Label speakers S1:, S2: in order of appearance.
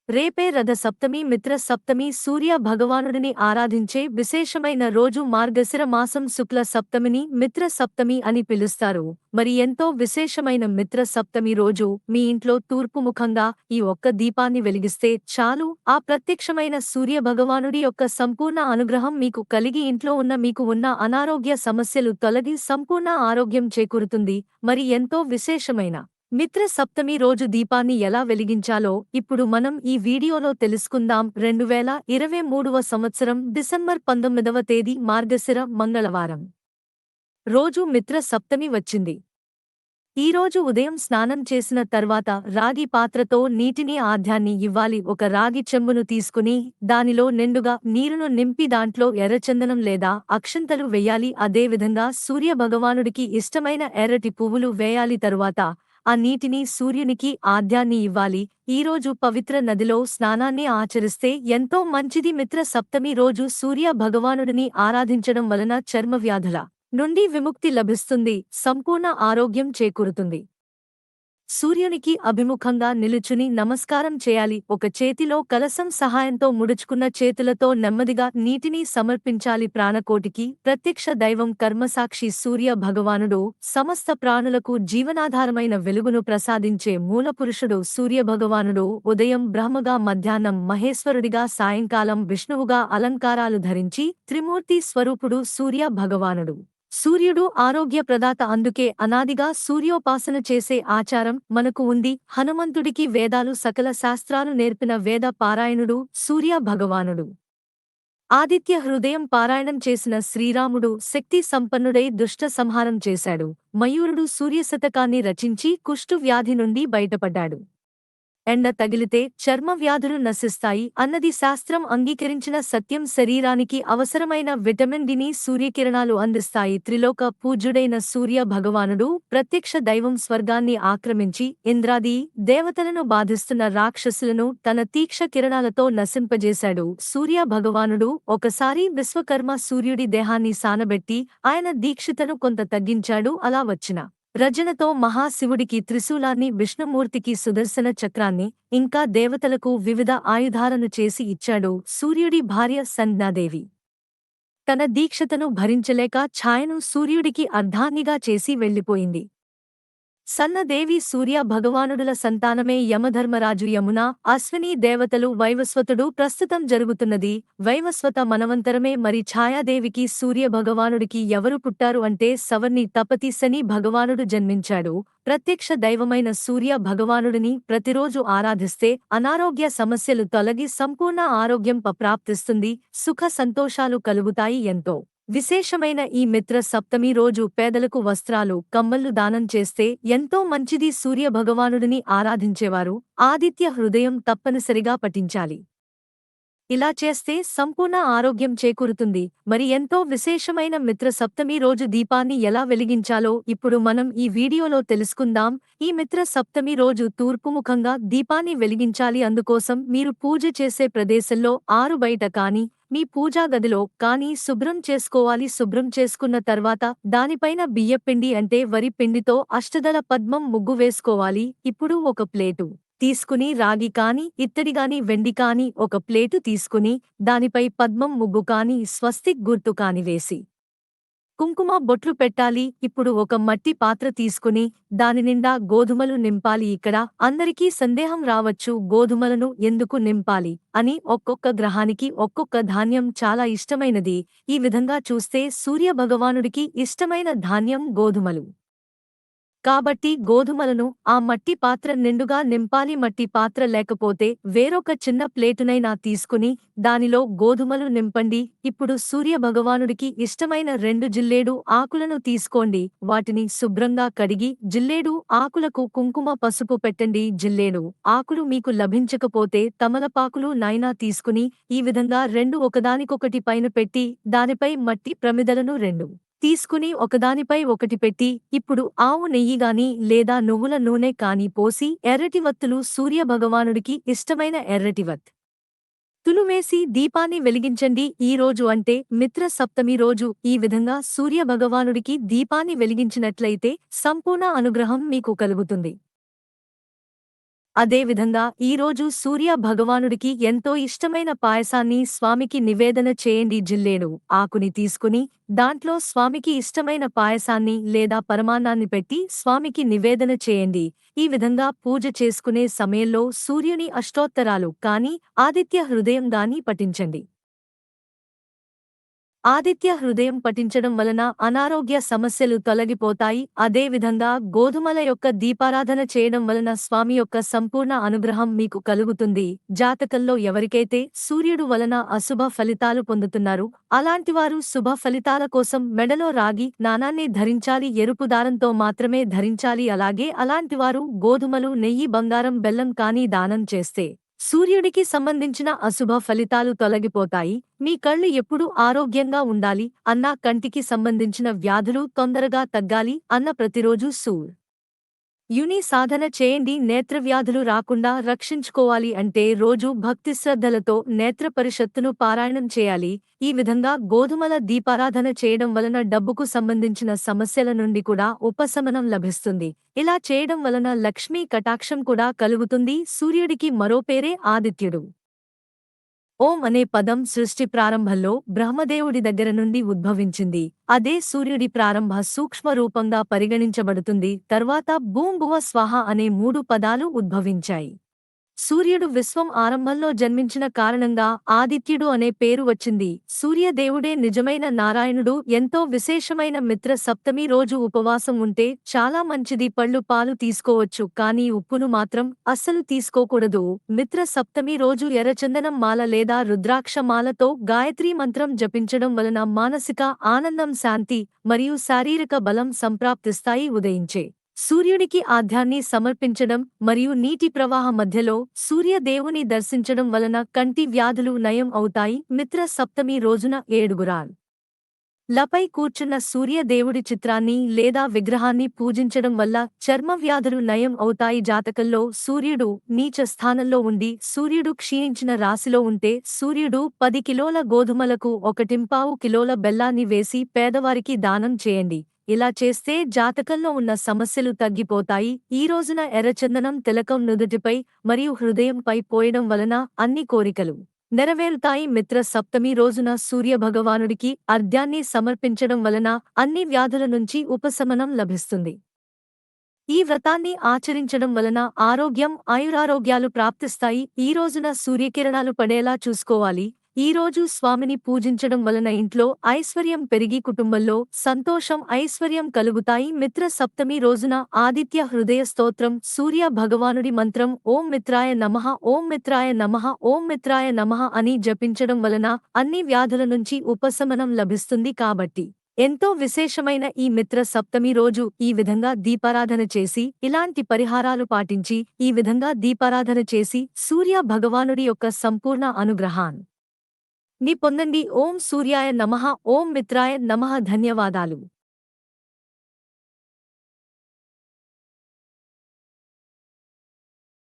S1: రేపే రథ సప్తమి మిత్ర సప్తమి సూర్య భగవానుడిని ఆరాధించే విశేషమైన రోజు మార్గశిర మాసం శుక్ల సప్తమిని మిత్ర సప్తమి అని పిలుస్తారు. మరి ఎంతో విశేషమైన మిత్ర సప్తమి రోజు మీ ఇంట్లో తూర్పుముఖంగా ఈ ఒక్క దీపాన్ని వెలిగిస్తే చాలు, ఆ ప్రత్యక్షమైన సూర్య భగవానుడి యొక్క సంపూర్ణ అనుగ్రహం మీకు కలిగి ఇంట్లో ఉన్న మీకు ఉన్న అనారోగ్య సమస్యలు తొలగి సంపూర్ణ ఆరోగ్యం చేకూరుతుంది. మరి ఎంతో విశేషమైన మిత్ర సప్తమి రోజు దీపాన్ని ఎలా వెలిగించాలో ఇప్పుడు మనం ఈ వీడియోలో తెలుసుకుందాం. 2023వ సంవత్సరం డిసెంబర్ 19వ తేదీ మార్గశిర మంగళవారం రోజు మిత్ర సప్తమి వచ్చింది. ఈరోజు ఉదయం స్నానం చేసిన తర్వాత రాగి పాత్రతో నీటిని ఆధ్యాన్ని ఇవ్వాలి. ఒక రాగి చెంబును తీసుకుని దానిలో నిండుగా నీరును నింపి దాంట్లో ఎర్రచందనం లేదా అక్షంతలు వెయ్యాలి. అదేవిధంగా సూర్య భగవానుడికి ఇష్టమైన ఎర్రటి పువ్వులు వేయాలి. తరువాత ఆ నీటిని సూర్యునికి ఆద్యాన్ని ఇవ్వాలి. ఈరోజు పవిత్ర నదిలో స్నానాన్ని ఆచరిస్తే ఎంతో మంచిది. మిత్ర సప్తమి రోజు సూర్య భగవానుడిని ఆరాధించడం వలన చర్మవ్యాధుల నుండి విముక్తి లభిస్తుంది, సంపూర్ణ ఆరోగ్యం చేకూరుతుంది. సూర్యునికి అభిముఖంగా నిలుచుని నమస్కారం చేయాలి. ఒక చేతిలో కలశం సహాయంతో ముడుచుకున్న చేతులతో నెమ్మదిగా నీటిని సమర్పించాలి. ప్రాణకోటికి ప్రత్యక్ష దైవం కర్మసాక్షి సూర్య భగవానుడు సమస్త ప్రాణులకు జీవనాధారమైన వెలుగును ప్రసాదించే మూలపురుషుడు సూర్యభగవానుడు. ఉదయం బ్రహ్మగా, మధ్యాహ్నం మహేశ్వరుడిగా, సాయంకాలం విష్ణువుగా అలంకారాలు ధరించి త్రిమూర్తి స్వరూపుడు సూర్య భగవానుడు. సూర్యుడు ఆరోగ్య ప్రదాత, అందుకే అనాదిగా సూర్యోపాసన చేసే ఆచారం మనకు ఉంది. హనుమంతుడికి వేదాలు సకల శాస్త్రాలు నేర్పిన వేద పారాయణుడు సూర్య భగవానుడు. ఆదిత్య హృదయం పారాయణం చేసిన శ్రీరాముడు శక్తి సంపన్నుడై దుష్ట సంహారం చేశాడు. మయూరుడు సూర్యశతకాన్ని రచించి కుష్టు వ్యాధి నుండి బయటపడ్డాడు. ఎండ తగిలితే చర్మ వ్యాధులు నశిస్తాయి అన్నది శాస్త్రం అంగీకరించిన సత్యం. శరీరానికి అవసరమైన విటమిన్ డిని సూర్యకిరణాలు అందిస్తాయి. త్రిలోక పూజ్యుడైన సూర్య భగవానుడు ప్రత్యక్ష దైవం. స్వర్గాన్ని ఆక్రమించి ఇంద్రాది దేవతలను బాధిస్తున్న రాక్షసులను తన తీక్ష కిరణాలతో నశింపజేశాడు సూర్య భగవానుడు. ఒకసారి విశ్వకర్మ సూర్యుడి దేహాన్ని సానబెట్టి ఆయన దీక్షితను కొంత తగ్గించాడు. అలా వచ్చిన రజనతో మహాశివుడికి త్రిశూలాన్ని, విష్ణుమూర్తికి సుదర్శన చక్రాన్ని, ఇంకా దేవతలకు వివిధ ఆయుధాలను చేసి ఇచ్చాడు. సూర్యుడి భార్య సంజ్ఞాదేవి తన దీక్షతను భరించలేక ఛాయను సూర్యుడికి అర్ధాంగిగా చేసి వెళ్ళిపోయింది. సన్నదేవి సూర్య భగవానుడుల సంతానమే. యమధర్మరాజు, యమున, అశ్విని దేవతలు, వైవస్వతుడు. ప్రస్తుతం జరుగుతున్నది వైవస్వత మనవంతరమే. మరి ఛాయాదేవికి సూర్య భగవానుడికి ఎవరు పుట్టారు అంటే సవర్ణి తపతి శని భగవానుడు జన్మించాడు. ప్రత్యక్ష దైవమైన సూర్య భగవానుడిని ప్రతిరోజు ఆరాధిస్తే అనారోగ్య సమస్యలు తొలగి సంపూర్ణ ఆరోగ్యం ప్రాప్తిస్తుంది, సుఖ సంతోషాలు కలుగుతాయి. ఎంతో విశేషమైన ఈ మిత్ర సప్తమి రోజు పేదలకు వస్త్రాలు, కమ్మళ్లు దానం చేస్తే ఎంతో మంచిది. సూర్య భగవానుడిని ఆరాధించేవారు ఆదిత్య హృదయం తప్పనిసరిగా పఠించాలి. ఇలా చేస్తే సంపూర్ణ ఆరోగ్యం చేకూరుతుంది. మరి ఎంతో విశేషమైన మిత్ర సప్తమి రోజు దీపాన్ని ఎలా వెలిగించాలో ఇప్పుడు మనం ఈ వీడియోలో తెలుసుకుందాం. ఈ మిత్ర సప్తమి రోజు తూర్పుముఖంగా దీపాన్ని వెలిగించాలి. అందుకోసం మీరు పూజ చేసే ప్రదేశంలో ఆరు బయట కానీ మీ పూజా గదిలో కానీ శుభ్రం చేసుకోవాలి. శుభ్రం చేసుకున్న తర్వాత దానిపైన బియ్యపిండి అంటే వరి పిండితో అష్టదళ పద్మం ముగ్గు వేసుకోవాలి. ఇప్పుడు ఒక ప్లేటు తీసుకుని రాగి కాని, ఇత్తడి గాని, వెండి కాని ఒక ప్లేటు తీసుకుని దానిపై పద్మం ముగ్గు కాని, స్వస్తిక్ గుర్తు కాని వేసి కుంకుమ బొట్లు పెట్టాలి. ఇప్పుడు ఒక మట్టి పాత్ర తీసుకుని దాని నిండా గోధుమలు నింపాలి. ఇక్కడ అందరికీ సందేహం రావచ్చు, గోధుమలను ఎందుకు నింపాలి అని. ఒక్కొక్క గ్రహానికి ఒక్కొక్క ధాన్యం చాలా ఇష్టమైనది. ఈ విధంగా చూస్తే సూర్య భగవానుడికి ఇష్టమైన ధాన్యం గోధుమలు కాబట్టి గోధుమలను ఆ మట్టి పాత్ర నిండుగా నింపాలి. మట్టి పాత్ర లేకపోతే వేరొక చిన్న ప్లేటునైనా తీసుకుని దానిలో గోధుమలు నింపండి. ఇప్పుడు సూర్య భగవానుడికి ఇష్టమైన 2 జిల్లేడు ఆకులను తీసుకోండి. వాటిని శుభ్రంగా కడిగి జిల్లేడు ఆకులకు కుంకుమ పసుపు పెట్టండి. జిల్లేడు ఆకులు మీకు లభించకపోతే తమలపాకులు నైనా తీసుకుని ఈ విధంగా 2 ఒకదానికొకటి పైన పెట్టి దానిపై మట్టి ప్రమిదలను 2 తీసుకుని ఒకదానిపై ఒకటి పెట్టి ఇప్పుడు ఆవు నెయ్యిగాని లేదా నువ్వుల నూనె కాని పోసి ఎర్రటి వత్తులు సూర్య భగవానుడికి ఇష్టమైన ఎర్రటివత్ తులువేసి దీపాన్ని వెలిగించండి. ఈ రోజు అంటే మిత్ర సప్తమి రోజు ఈ విధంగా సూర్య భగవానుడికి దీపాన్ని వెలిగించినట్లయితే సంపూర్ణ అనుగ్రహం మీకు కలుగుతుంది. అదేవిధంగా ఈరోజు సూర్య భగవానుడికి ఎంతో ఇష్టమైన పాయసాన్ని స్వామికి నివేదన చేయండి. జిల్లేడు ఆకుని తీసుకుని దాంట్లో స్వామికి ఇష్టమైన పాయసాన్ని లేదా పరమాన్నాన్ని పెట్టి స్వామికి నివేదన చేయండి. ఈ విధంగా పూజ చేసుకునే సమయంలో సూర్యుని అష్టోత్తరాలు కానీ ఆదిత్య హృదయం గాని పఠించండి. ఆదిత్య హృదయం పఠించడం వలన అనారోగ్య సమస్యలు తొలగిపోతాయి. అదేవిధంగా గోధుమల యొక్క దీపారాధన చేయడం వలన స్వామి యొక్క సంపూర్ణ అనుగ్రహం మీకు కలుగుతుంది. జాతకంలో ఎవరికైతే సూర్యుడు వలన అశుభ ఫలితాలు పొందుతున్నారు అలాంటివారు శుభ ఫలితాల కోసం మెడలో రాగి నాణాన్ని ధరించాలి. ఎరుపు దారంతో మాత్రమే ధరించాలి. అలాగే అలాంటివారు గోధుమలు, నెయ్యి, బంగారం, బెల్లం కానీ దానం చేస్తే సూర్యుడికి సంబంధించిన అశుభ ఫలితాలు తొలగిపోతాయి. మీ కళ్ళు ఎప్పుడూ ఆరోగ్యంగా ఉండాలి అన్నా, కంటికి సంబంధించిన వ్యాధులు తొందరగా తగ్గాలి అన్న ప్రతిరోజూ యుని సాధన చేయండి. నేత్రవ్యాధులు రాకుండా రక్షించుకోవాలి అంటే రోజూ భక్తి శ్రద్ధలతో నేత్ర పరిషత్తును పారాయణం చేయాలి. ఈ విధంగా గోధుమల దీపారాధన చేయడం వలన డబ్బుకు సంబంధించిన సమస్యల నుండి కూడా ఉపశమనం లభిస్తుంది. ఇలా చేయడం వలన లక్ష్మీ కటాక్షం కూడా కలుగుతుంది. సూర్యుడికి మరో పేరే ఆదిత్యుడు. ఓం అనే పదం సృష్టి ప్రారంభంలో బ్రహ్మదేవుడి దగ్గర నుండి ఉద్భవించింది. అదే సూర్యుడి ప్రారంభ సూక్ష్మ రూపంగా పరిగణించబడుతుంది. తర్వాత భూం భువ స్వాహ అనే 3 పదాలు ఉద్భవించాయి. సూర్యుడు విశ్వం ఆరంభంలో జన్మించిన కారణంగా ఆదిత్యుడు అనే పేరు వచ్చింది. సూర్యదేవుడే నిజమైన నారాయణుడు. ఎంతో విశేషమైన మిత్ర సప్తమి రోజు ఉపవాసం ఉంటే చాలా మంచిది. పళ్ళు, పాలు తీసుకోవచ్చు కానీ ఉప్పును మాత్రం అస్సలు తీసుకోకూడదు. మిత్ర సప్తమి రోజు ఎర్రచందనం మాల లేదా రుద్రాక్ష మాలతో గాయత్రీ మంత్రం జపించడం వలన మానసిక ఆనందం, శాంతి మరియు శారీరక బలం సంప్రాప్తిస్తాయి. ఉదయించే సూర్యుడికి ఆధ్యాన్ని సమర్పించడం మరియు నీటి ప్రవాహ మధ్యలో సూర్యదేవుని దర్శించడం వలన కంటి వ్యాధులు నయం అవుతాయి. మిత్ర సప్తమి రోజున 7 లపై కూర్చున్న సూర్యదేవుడి చిత్రాన్ని లేదా విగ్రహాన్ని పూజించడం వల్ల చర్మ వ్యాధులు నయం అవుతాయి. జాతకంలో సూర్యుడు నీచ స్థానంలో ఉండి సూర్యుడు క్షీణించిన రాశిలో ఉంటే సూర్యుడు 10 కిలోల గోధుమలకు 1.5 కిలోల బెల్లాన్ని వేసి పేదవారికి దానం చేయండి. ఇలా చేస్తే జాతకంలో ఉన్న సమస్యలు తగ్గిపోతాయి. ఈ రోజున ఎర్రచందనం తిలకం నుదుటిపై మరియు హృదయంపై పోయడం వలన అన్ని కోరికలు నెరవేరుతాయి. మిత్ర సప్తమి రోజున సూర్యభగవానుడికి అర్ఘ్యాన్ని సమర్పించడం వలన అన్ని వ్యాధుల నుంచి ఉపశమనం లభిస్తుంది. ఈ వ్రతాన్ని ఆచరించడం వలన ఆరోగ్యం, ఆయురారోగ్యాలు ప్రాప్తిస్తాయి. ఈ రోజున సూర్యకిరణాలు పడేలా చూసుకోవాలి. ఈ రోజు స్వామిని పూజించడం వలన ఇంట్లో ఐశ్వర్యం పెరిగి కుటుంబంలో సంతోషం, ఐశ్వర్యం కలుగుతాయి. మిత్ర సప్తమి రోజున ఆదిత్య హృదయ స్తోత్రం, సూర్య భగవానుడి మంత్రం ఓం మిత్రాయ నమః, ఓం మిత్రాయ నమః, ఓం మిత్రాయ నమః అని జపించడం వలన అన్ని వ్యాధుల నుంచి ఉపశమనం లభిస్తుంది. కాబట్టి ఎంతో విశేషమైన ఈ మిత్ర సప్తమి రోజు ఈ విధంగా దీపారాధన చేసి, ఇలాంటి పరిహారాలు పాటించి ఈ విధంగా దీపారాధన చేసి సూర్య భగవానుడి యొక్క సంపూర్ణ అనుగ్రహాన్ని పొందండి. ఓం సూర్యాయ నమః, ఓం మిత్రాయ నమః. ధన్యవాదాలు.